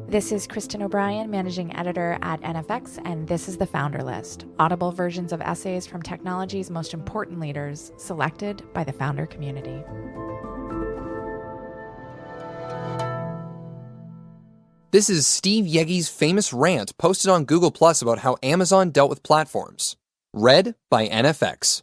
This is Kristen O'Brien, Managing Editor at NFX, and this is the Founder List, audible versions of essays from technology's most important leaders, selected by the founder community. This is Steve Yegge's famous rant posted on Google Plus about how Amazon dealt with platforms. Read by NFX.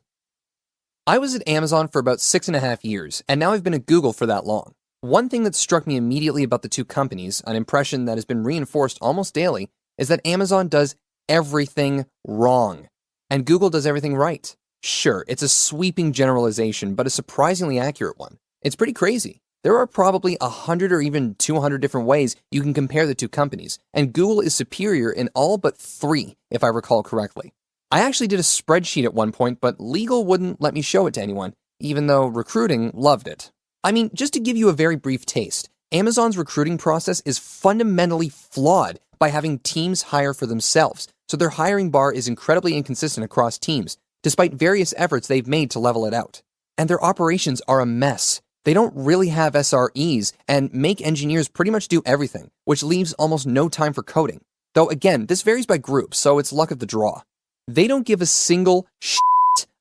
I was at Amazon for about 6.5 years, and now I've been at Google for that long. One thing that struck me immediately about the two companies, an impression that has been reinforced almost daily, is that Amazon does everything wrong, and Google does everything right. Sure, it's a sweeping generalization, but a surprisingly accurate one. It's pretty crazy. There are probably 100 or even 200 different ways you can compare the two companies, and Google is superior in all but 3, if I recall correctly. I actually did a spreadsheet at one point, but legal wouldn't let me show it to anyone, even though recruiting loved it. I mean, just to give you a very brief taste, Amazon's recruiting process is fundamentally flawed by having teams hire for themselves, so their hiring bar is incredibly inconsistent across teams, despite various efforts they've made to level it out. And their operations are a mess. They don't really have SREs and make engineers pretty much do everything, which leaves almost no time for coding. Though again, this varies by group, so it's luck of the draw. They don't give a single shit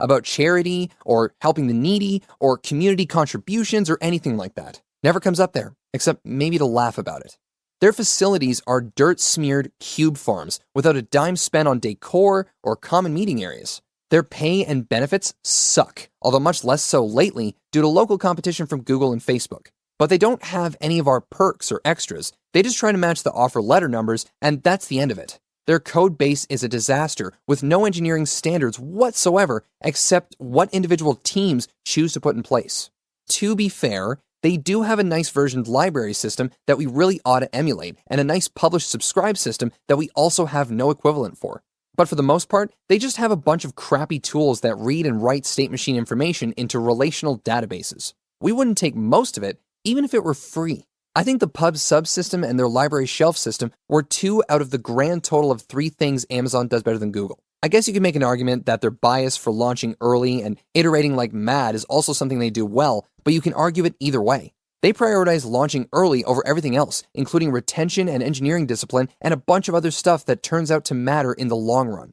about charity or helping the needy or community contributions or anything like that. Never comes up there, except maybe to laugh about it. Their facilities are dirt-smeared cube farms without a dime spent on decor or common meeting areas. Their pay and benefits suck, although much less so lately due to local competition from Google and Facebook. But they don't have any of our perks or extras. They just try to match the offer letter numbers, and that's the end of it. Their code base is a disaster with no engineering standards whatsoever except what individual teams choose to put in place. To be fair, they do have a nice versioned library system that we really ought to emulate and a nice publish-subscribe system that we also have no equivalent for. But for the most part, they just have a bunch of crappy tools that read and write state machine information into relational databases. We wouldn't take most of it, even if it were free. I think the pub subsystem and their library shelf system were 2 out of the grand total of 3 things Amazon does better than Google. I guess you could make an argument that their bias for launching early and iterating like mad is also something they do well, but you can argue it either way. They prioritize launching early over everything else, including retention and engineering discipline and a bunch of other stuff that turns out to matter in the long run.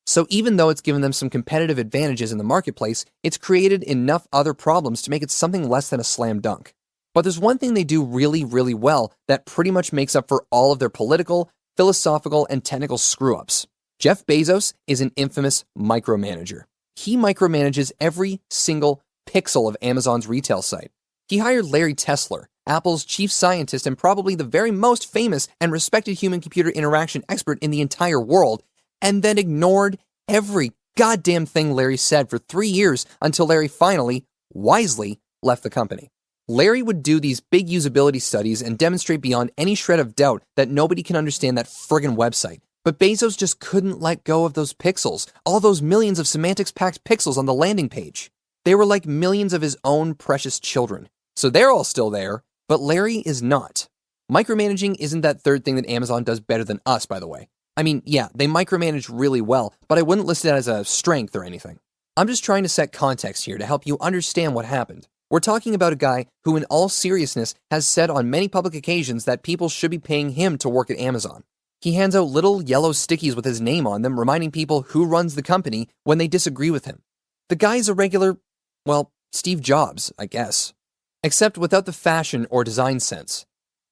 So even though it's given them some competitive advantages in the marketplace, it's created enough other problems to make it something less than a slam dunk. But there's one thing they do really, really well that pretty much makes up for all of their political, philosophical, and technical screw-ups. Jeff Bezos is an infamous micromanager. He micromanages every single pixel of Amazon's retail site. He hired Larry Tesler, Apple's chief scientist and probably the very most famous and respected human-computer interaction expert in the entire world, and then ignored every goddamn thing Larry said for 3 years until Larry finally, wisely, left the company. Larry would do these big usability studies and demonstrate beyond any shred of doubt that nobody can understand that friggin' website. But Bezos just couldn't let go of those pixels, all those millions of semantics-packed pixels on the landing page. They were like millions of his own precious children. So they're all still there, but Larry is not. Micromanaging isn't that third thing that Amazon does better than us, by the way. I mean, yeah, they micromanage really well, but I wouldn't list it as a strength or anything. I'm just trying to set context here to help you understand what happened. We're talking about a guy who in all seriousness has said on many public occasions that people should be paying him to work at Amazon. He hands out little yellow stickies with his name on them, reminding people who runs the company when they disagree with him. The guy's a regular, well, Steve Jobs, I guess. Except without the fashion or design sense.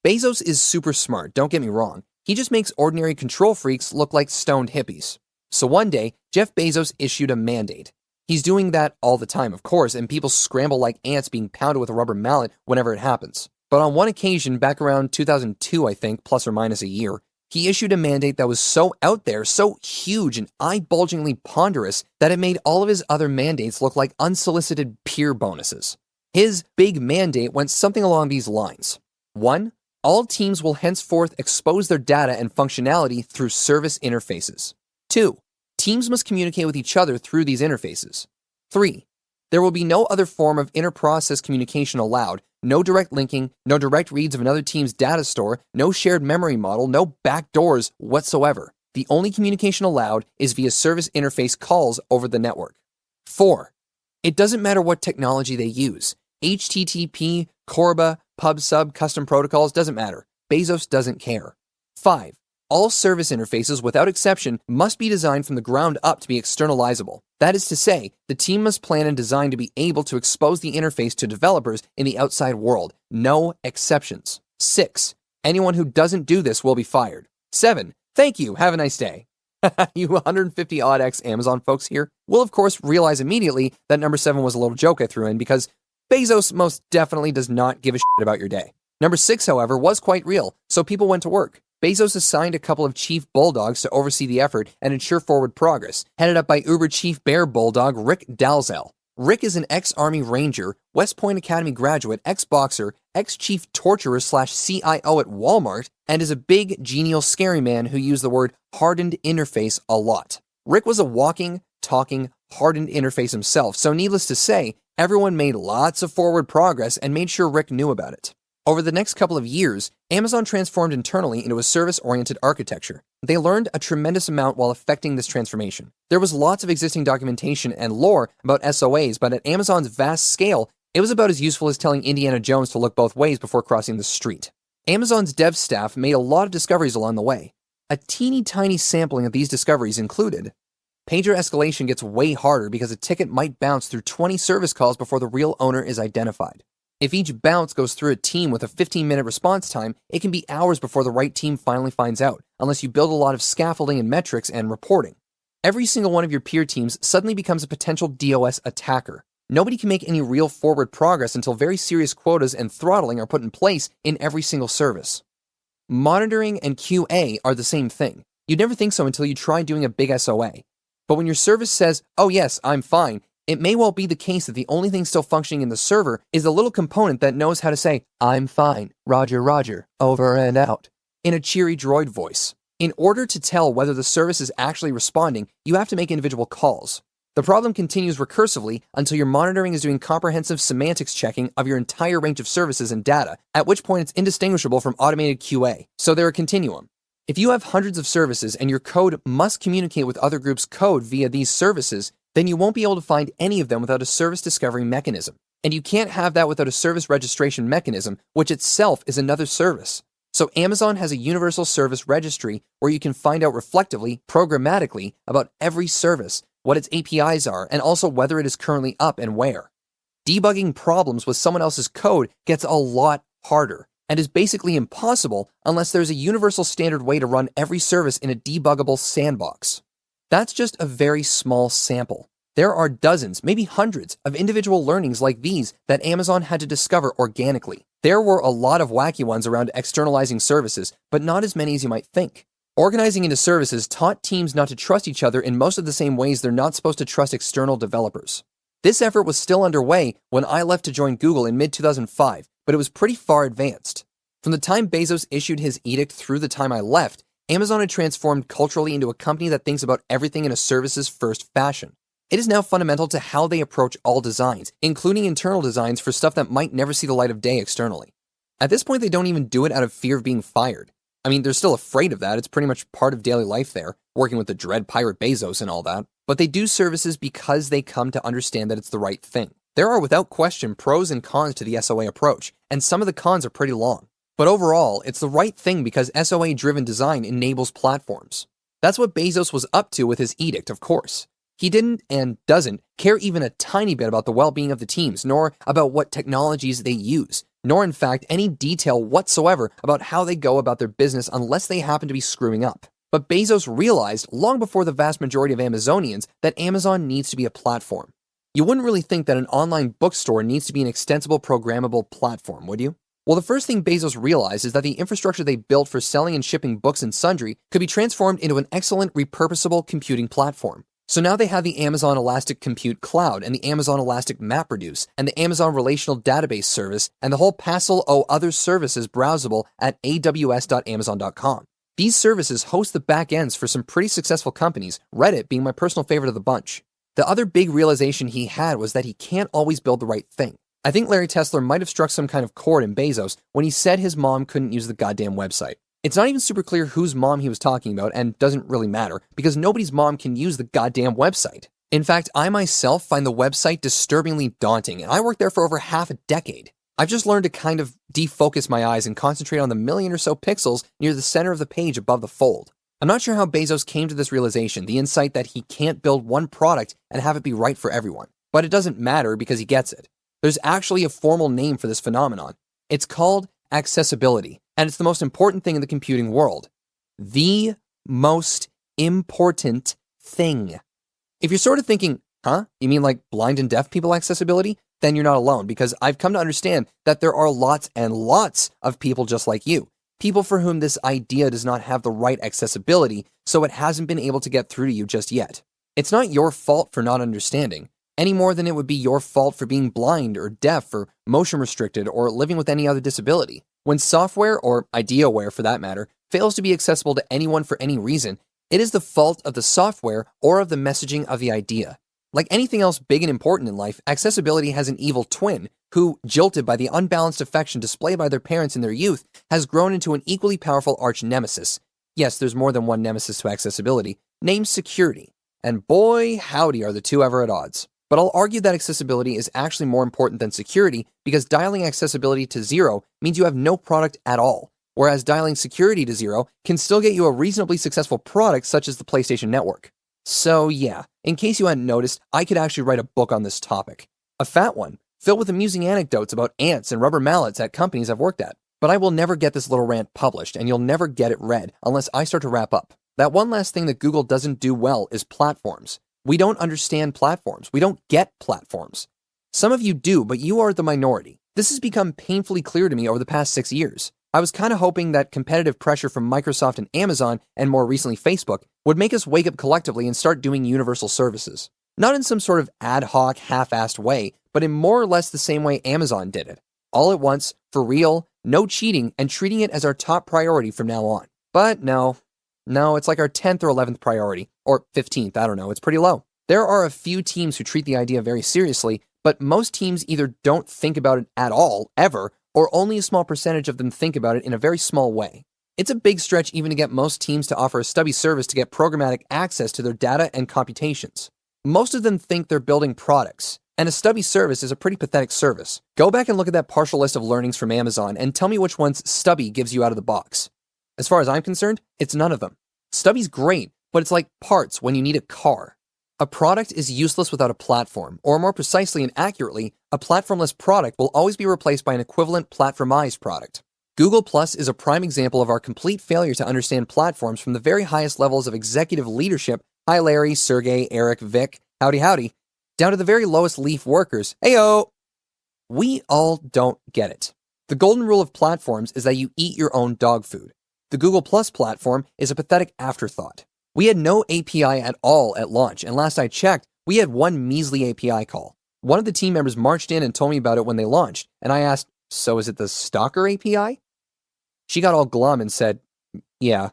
Bezos is super smart, don't get me wrong. He just makes ordinary control freaks look like stoned hippies. So one day, Jeff Bezos issued a mandate. He's doing that all the time, of course, and people scramble like ants being pounded with a rubber mallet whenever it happens. But on one occasion, back around 2002, I think, plus or minus a year, he issued a mandate that was so out there, so huge and eye-bulgingly ponderous that it made all of his other mandates look like unsolicited peer bonuses. His big mandate went something along these lines. 1. All teams will henceforth expose their data and functionality through service interfaces. 2. Teams must communicate with each other through these interfaces. 3. There will be no other form of inter-process communication allowed, no direct linking, no direct reads of another team's data store, no shared memory model, no backdoors whatsoever. The only communication allowed is via service interface calls over the network. 4. It doesn't matter what technology they use. HTTP, Corba, PubSub, custom protocols, doesn't matter. Bezos doesn't care. 5. All service interfaces, without exception, must be designed from the ground up to be externalizable. That is to say, the team must plan and design to be able to expose the interface to developers in the outside world. No exceptions. 6. Anyone who doesn't do this will be fired. 7. Thank you. Have a nice day. You 150-odd ex-Amazon folks here will, of course, realize immediately that number 7 was a little joke I threw in because Bezos most definitely does not give a shit about your day. Number 6, however, was quite real, so people went to work. Bezos assigned a couple of chief bulldogs to oversee the effort and ensure forward progress, headed up by Uber chief bear bulldog Rick Dalzell. Rick is an ex-Army Ranger, West Point Academy graduate, ex-boxer, ex-chief torturer/CIO at Walmart, and is a big, genial, scary man who used the word hardened interface a lot. Rick was a walking, talking, hardened interface himself, so needless to say, everyone made lots of forward progress and made sure Rick knew about it. Over the next couple of years, Amazon transformed internally into a service-oriented architecture. They learned a tremendous amount while effecting this transformation. There was lots of existing documentation and lore about SOAs, but at Amazon's vast scale, it was about as useful as telling Indiana Jones to look both ways before crossing the street. Amazon's dev staff made a lot of discoveries along the way. A teeny tiny sampling of these discoveries included: pager escalation gets way harder because a ticket might bounce through 20 service calls before the real owner is identified. If each bounce goes through a team with a 15-minute response time, it can be hours before the right team finally finds out, unless you build a lot of scaffolding and metrics and reporting. Every single one of your peer teams suddenly becomes a potential DOS attacker. Nobody can make any real forward progress until very serious quotas and throttling are put in place in every single service. Monitoring and QA are the same thing. You'd never think so until you try doing a big SOA. But when your service says, "Oh yes, I'm fine," it may well be the case that the only thing still functioning in the server is a little component that knows how to say, "I'm fine, Roger, Roger, over and out," in a cheery droid voice. In order to tell whether the service is actually responding, you have to make individual calls. The problem continues recursively until your monitoring is doing comprehensive semantics checking of your entire range of services and data, at which point it's indistinguishable from automated QA. So they're a continuum. If you have hundreds of services and your code must communicate with other groups' code via these services, then you won't be able to find any of them without a service discovery mechanism. And you can't have that without a service registration mechanism, which itself is another service. So Amazon has a universal service registry where you can find out reflectively, programmatically, about every service, what its APIs are, and also whether it is currently up and where. Debugging problems with someone else's code gets a lot harder and is basically impossible unless there's a universal standard way to run every service in a debuggable sandbox. That's just a very small sample. There are dozens, maybe hundreds, of individual learnings like these that Amazon had to discover organically. There were a lot of wacky ones around externalizing services, but not as many as you might think. Organizing into services taught teams not to trust each other in most of the same ways they're not supposed to trust external developers. This effort was still underway when I left to join Google in mid-2005, but it was pretty far advanced. From the time Bezos issued his edict through the time I left, Amazon had transformed culturally into a company that thinks about everything in a services-first fashion. It is now fundamental to how they approach all designs, including internal designs for stuff that might never see the light of day externally. At this point, they don't even do it out of fear of being fired. I mean, they're still afraid of that. It's pretty much part of daily life there, working with the dread pirate Bezos and all that. But they do services because they come to understand that it's the right thing. There are, without question, pros and cons to the SOA approach, and some of the cons are pretty long. But overall, it's the right thing because SOA-driven design enables platforms. That's what Bezos was up to with his edict, of course. He didn't and doesn't care even a tiny bit about the well-being of the teams, nor about what technologies they use, nor in fact any detail whatsoever about how they go about their business unless they happen to be screwing up. But Bezos realized long before the vast majority of Amazonians that Amazon needs to be a platform. You wouldn't really think that an online bookstore needs to be an extensible programmable platform, would you? Well, the first thing Bezos realized is that the infrastructure they built for selling and shipping books and sundry could be transformed into an excellent repurposable computing platform. So now they have the Amazon Elastic Compute Cloud and the Amazon Elastic MapReduce and the Amazon Relational Database Service and the whole passel of other services browsable at aws.amazon.com. These services host the backends for some pretty successful companies, Reddit being my personal favorite of the bunch. The other big realization he had was that he can't always build the right thing. I think Larry Tesler might have struck some kind of chord in Bezos when he said his mom couldn't use the goddamn website. It's not even super clear whose mom he was talking about and doesn't really matter because nobody's mom can use the goddamn website. In fact, I myself find the website disturbingly daunting, and I worked there for over half a decade. I've just learned to kind of defocus my eyes and concentrate on the million or so pixels near the center of the page above the fold. I'm not sure how Bezos came to this realization, the insight that he can't build one product and have it be right for everyone. But it doesn't matter because he gets it. There's actually a formal name for this phenomenon. It's called accessibility, and it's the most important thing in the computing world. The most important thing. If you're sort of thinking, you mean like blind and deaf people accessibility? Then you're not alone, because I've come to understand that there are lots and lots of people just like you. People for whom this idea does not have the right accessibility, so it hasn't been able to get through to you just yet. It's not your fault for not understanding, any more than it would be your fault for being blind or deaf or motion restricted or living with any other disability. When software, or IdeaWare for that matter, fails to be accessible to anyone for any reason, it is the fault of the software or of the messaging of the idea. Like anything else big and important in life, accessibility has an evil twin who, jilted by the unbalanced affection displayed by their parents in their youth, has grown into an equally powerful arch nemesis. Yes, there's more than one nemesis to accessibility, named security. And boy, howdy are the two ever at odds. But I'll argue that accessibility is actually more important than security because dialing accessibility to 0 means you have no product at all, whereas dialing security to 0 can still get you a reasonably successful product such as the PlayStation Network. So yeah, in case you hadn't noticed, I could actually write a book on this topic. A fat one, filled with amusing anecdotes about ants and rubber mallets at companies I've worked at. But I will never get this little rant published, and you'll never get it read unless I start to wrap up. That one last thing that Google doesn't do well is platforms. We don't understand platforms. We don't get platforms. Some of you do, but you are the minority. This has become painfully clear to me over the past 6 years. I was kind of hoping that competitive pressure from Microsoft and Amazon, and more recently Facebook, would make us wake up collectively and start doing universal services. Not in some sort of ad hoc, half-assed way, but in more or less the same way Amazon did it. All at once, for real, no cheating, and treating it as our top priority from now on. But no, it's like our 10th or 11th priority, or 15th, I don't know, it's pretty low. There are a few teams who treat the idea very seriously, but most teams either don't think about it at all, ever, or only a small percentage of them think about it in a very small way. It's a big stretch even to get most teams to offer a stubby service to get programmatic access to their data and computations. Most of them think they're building products, and a stubby service is a pretty pathetic service. Go back and look at that partial list of learnings from Amazon and tell me which ones stubby gives you out of the box. As far as I'm concerned, it's none of them. Stubby's great, but it's like parts when you need a car. A product is useless without a platform, or more precisely and accurately, a platformless product will always be replaced by an equivalent platformized product. Google Plus is a prime example of our complete failure to understand platforms from the very highest levels of executive leadership, hi Larry, Sergey, Eric, Vic, howdy, down to the very lowest leaf workers, heyo! We all don't get it. The golden rule of platforms is that you eat your own dog food. The Google Plus platform is a pathetic afterthought. We had no API at all at launch, and last I checked, we had one measly API call. One of the team members marched in and told me about it when they launched, and I asked, so is it the Stalker API? She got all glum and said, yeah.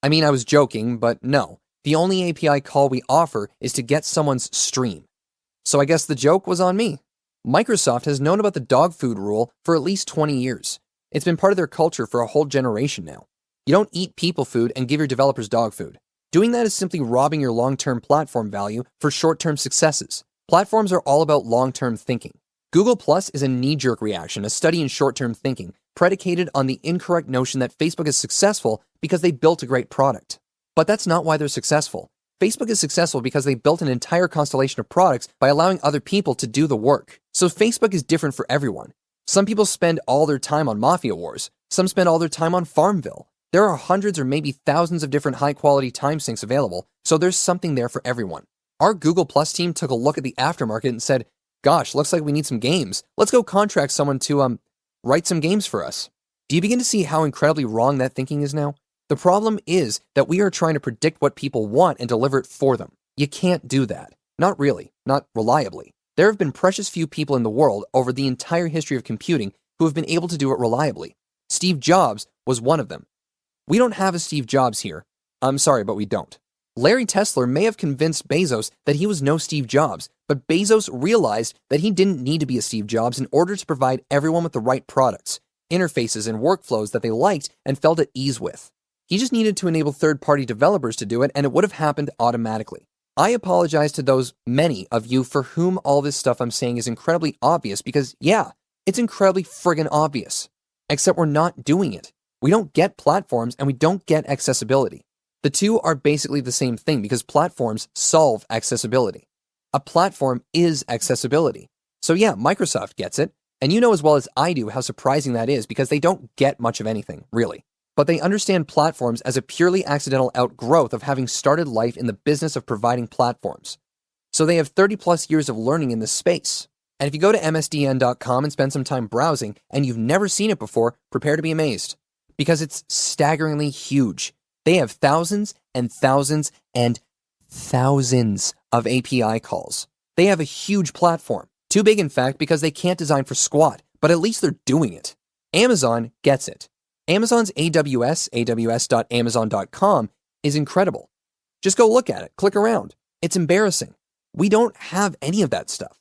I mean, I was joking, but no. The only API call we offer is to get someone's stream. So I guess the joke was on me. Microsoft has known about the dog food rule for at least 20 years. It's been part of their culture for a whole generation now. You don't eat people food and give your developers dog food. Doing that is simply robbing your long-term platform value for short-term successes. Platforms are all about long-term thinking. Google Plus is a knee-jerk reaction, a study in short-term thinking, predicated on the incorrect notion that Facebook is successful because they built a great product. But that's not why they're successful. Facebook is successful because they built an entire constellation of products by allowing other people to do the work. So Facebook is different for everyone. Some people spend all their time on Mafia Wars. Some spend all their time on Farmville. There are hundreds or maybe thousands of different high-quality time sinks available, so there's something there for everyone. Our Google Plus team took a look at the aftermarket and said, gosh, looks like we need some games. Let's go contract someone to, write some games for us. Do you begin to see how incredibly wrong that thinking is now? The problem is that we are trying to predict what people want and deliver it for them. You can't do that. Not really. Not reliably. There have been precious few people in the world over the entire history of computing who have been able to do it reliably. Steve Jobs was one of them. We don't have a Steve Jobs here. I'm sorry, but we don't. Larry Tesler may have convinced Bezos that he was no Steve Jobs, but Bezos realized that he didn't need to be a Steve Jobs in order to provide everyone with the right products, interfaces, and workflows that they liked and felt at ease with. He just needed to enable third-party developers to do it, and it would have happened automatically. I apologize to those many of you for whom all this stuff I'm saying is incredibly obvious because, yeah, it's incredibly friggin' obvious. Except we're not doing it. We don't get platforms and we don't get accessibility. The two are basically the same thing because platforms solve accessibility. A platform is accessibility. So yeah, Microsoft gets it, and you know as well as I do how surprising that is because they don't get much of anything, really. But they understand platforms as a purely accidental outgrowth of having started life in the business of providing platforms. So they have 30 plus years of learning in this space. And if you go to msdn.com and spend some time browsing and you've never seen it before, prepare to be amazed. Because it's staggeringly huge. They have thousands and thousands and thousands of API calls. They have a huge platform. Too big, in fact, because they can't design for squat, but at least they're doing it. Amazon gets it. Amazon's AWS, aws.amazon.com, is incredible. Just go look at it, click around. It's embarrassing. We don't have any of that stuff.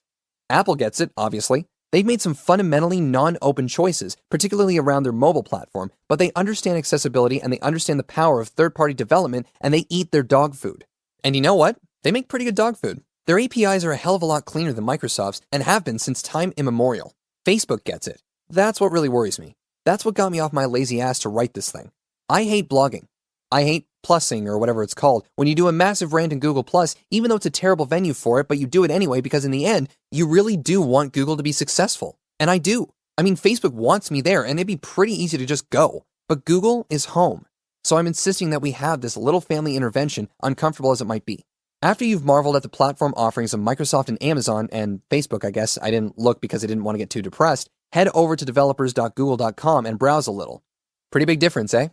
Apple gets it, obviously. They've made some fundamentally non-open choices, particularly around their mobile platform, but they understand accessibility and they understand the power of third-party development and they eat their dog food. And you know what? They make pretty good dog food. Their APIs are a hell of a lot cleaner than Microsoft's and have been since time immemorial. Facebook gets it. That's what really worries me. That's what got me off my lazy ass to write this thing. I hate blogging. I hate plussing or whatever it's called. When you do a massive rant in Google+, even though it's a terrible venue for it, but you do it anyway because in the end, you really do want Google to be successful. And I do. I mean, Facebook wants me there and it'd be pretty easy to just go. But Google is home. So I'm insisting that we have this little family intervention, uncomfortable as it might be. After you've marveled at the platform offerings of Microsoft and Amazon, and Facebook, I guess, I didn't look because I didn't want to get too depressed, head over to developers.google.com and browse a little. Pretty big difference, eh?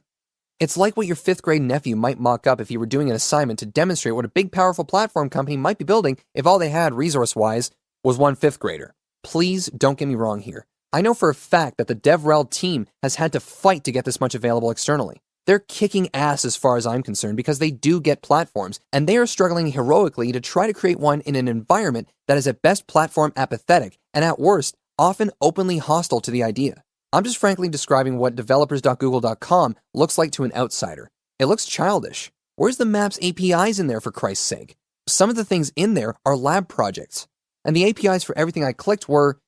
It's like what your 5th grade nephew might mock up if he were doing an assignment to demonstrate what a big powerful platform company might be building if all they had resource-wise was one 5th grader. Please don't get me wrong here. I know for a fact that the DevRel team has had to fight to get this much available externally. They're kicking ass as far as I'm concerned because they do get platforms and they are struggling heroically to try to create one in an environment that is at best platform apathetic and at worst often openly hostile to the idea. I'm just frankly describing what developers.google.com looks like to an outsider. It looks childish. Where's the Maps APIs in there for Christ's sake? Some of the things in there are lab projects. And the APIs for everything I clicked were,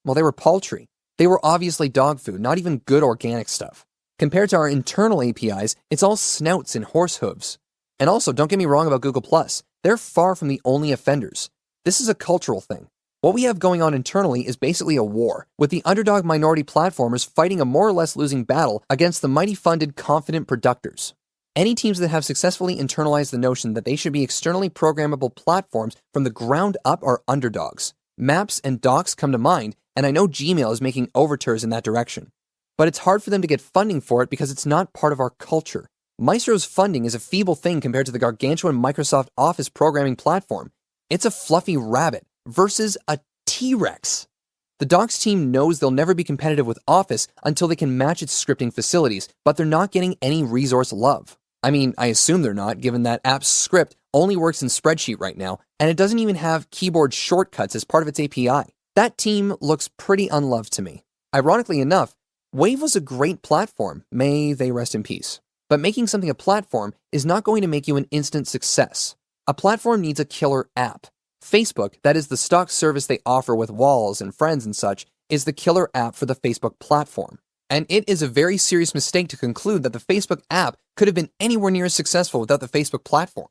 well, they were paltry. They were obviously dog food, not even good organic stuff. Compared to our internal APIs, it's all snouts and horse hooves. And also, don't get me wrong about Google+. They're far from the only offenders. This is a cultural thing. What we have going on internally is basically a war, with the underdog minority platformers fighting a more or less losing battle against the mighty funded, confident productors. Any teams that have successfully internalized the notion that they should be externally programmable platforms from the ground up are underdogs. Maps and Docs come to mind, and I know Gmail is making overtures in that direction. But it's hard for them to get funding for it because it's not part of our culture. Maestro's funding is a feeble thing compared to the gargantuan Microsoft Office programming platform. It's a fluffy rabbit versus a T-Rex. The Docs team knows they'll never be competitive with Office until they can match its scripting facilities, but they're not getting any resource love. I mean, I assume they're not, given that app's script only works in spreadsheet right now, and it doesn't even have keyboard shortcuts as part of its API. That team looks pretty unloved to me. Ironically enough, Wave was a great platform, may they rest in peace. But making something a platform is not going to make you an instant success. A platform needs a killer app. Facebook, that is the stock service they offer with walls and friends and such, is the killer app for the Facebook platform. And it is a very serious mistake to conclude that the Facebook app could have been anywhere near as successful without the Facebook platform.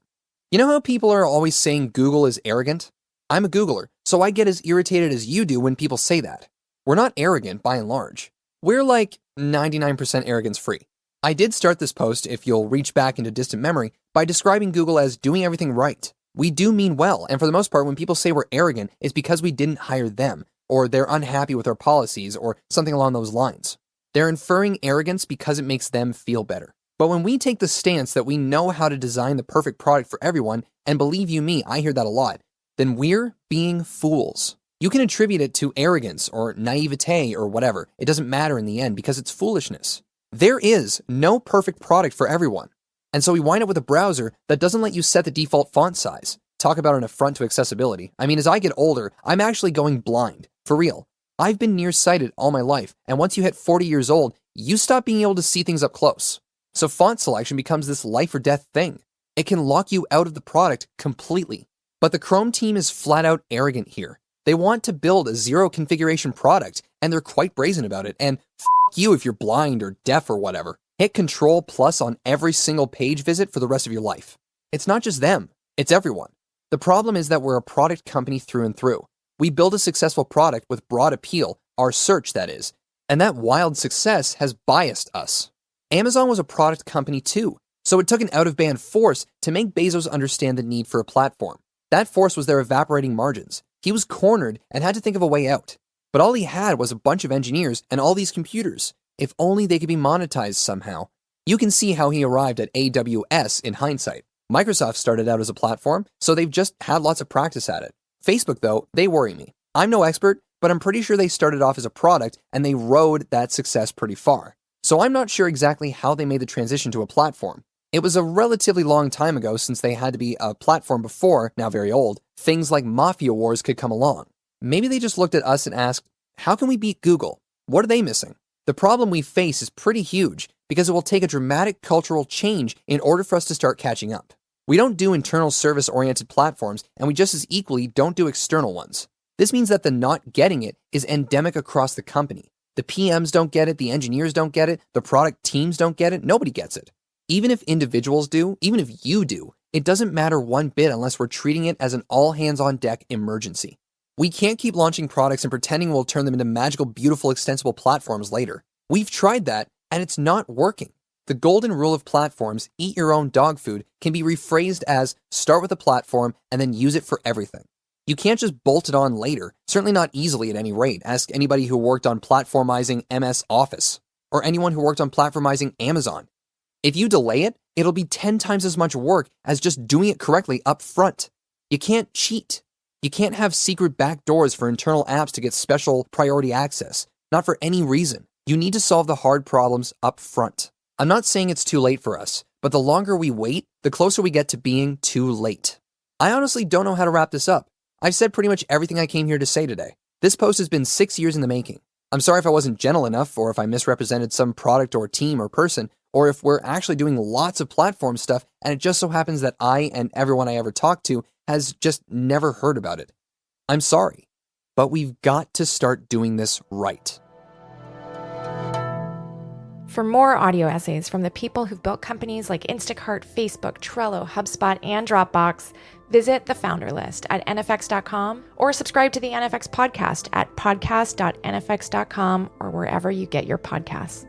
You know how people are always saying Google is arrogant? I'm a Googler, so I get as irritated as you do when people say that. We're not arrogant by and large. We're like 99% arrogance free. I did start this post, if you'll reach back into distant memory, by describing Google as doing everything right. We do mean well, and for the most part, when people say we're arrogant, it's because we didn't hire them, or they're unhappy with our policies, or something along those lines. They're inferring arrogance because it makes them feel better. But when we take the stance that we know how to design the perfect product for everyone, and believe you me, I hear that a lot, then we're being fools. You can attribute it to arrogance or naivete or whatever. It doesn't matter in the end because it's foolishness. There is no perfect product for everyone. And so we wind up with a browser that doesn't let you set the default font size. Talk about an affront to accessibility. I mean, as I get older, I'm actually going blind. For real. I've been nearsighted all my life, and once you hit 40 years old, you stop being able to see things up close. So font selection becomes this life or death thing. It can lock you out of the product completely. But the Chrome team is flat out arrogant here. They want to build a zero configuration product, and they're quite brazen about it. And f you if you're blind or deaf or whatever. Hit Control+ on every single page visit for the rest of your life. It's not just them, it's everyone. The problem is that we're a product company through and through. We build a successful product with broad appeal, our search that is, and that wild success has biased us. Amazon was a product company too, so it took an out-of-band force to make Bezos understand the need for a platform. That force was their evaporating margins. He was cornered and had to think of a way out. But all he had was a bunch of engineers and all these computers. If only they could be monetized somehow. You can see how he arrived at AWS in hindsight. Microsoft started out as a platform, so they've just had lots of practice at it. Facebook, though, they worry me. I'm no expert, but I'm pretty sure they started off as a product and they rode that success pretty far. So I'm not sure exactly how they made the transition to a platform. It was a relatively long time ago since they had to be a platform before, now very old, things like Mafia Wars could come along. Maybe they just looked at us and asked, how can we beat Google? What are they missing? The problem we face is pretty huge because it will take a dramatic cultural change in order for us to start catching up. We don't do internal service-oriented platforms, and we just as equally don't do external ones. This means that the not getting it is endemic across the company. The PMs don't get it, the engineers don't get it, the product teams don't get it, nobody gets it. Even if individuals do, even if you do, it doesn't matter one bit unless we're treating it as an all-hands-on-deck emergency. We can't keep launching products and pretending we'll turn them into magical, beautiful, extensible platforms later. We've tried that, and it's not working. The golden rule of platforms, eat your own dog food, can be rephrased as start with a platform and then use it for everything. You can't just bolt it on later, certainly not easily at any rate. Ask anybody who worked on platformizing MS Office, or anyone who worked on platformizing Amazon. If you delay it, it'll be 10 times as much work as just doing it correctly up front. You can't cheat. You can't have secret backdoors for internal apps to get special priority access, not for any reason. You need to solve the hard problems up front. I'm not saying it's too late for us, but the longer we wait, the closer we get to being too late. I honestly don't know how to wrap this up. I've said pretty much everything I came here to say today. This post has been 6 years in the making. I'm sorry if I wasn't gentle enough, or if I misrepresented some product or team or person, or if we're actually doing lots of platform stuff and it just so happens that I and everyone I ever talked to has just never heard about it. I'm sorry, but we've got to start doing this right. For more audio essays from the people who've built companies like Instacart, Facebook, Trello, HubSpot, and Dropbox, visit the Founder List at nfx.com or subscribe to the NFX podcast at podcast.nfx.com or wherever you get your podcasts.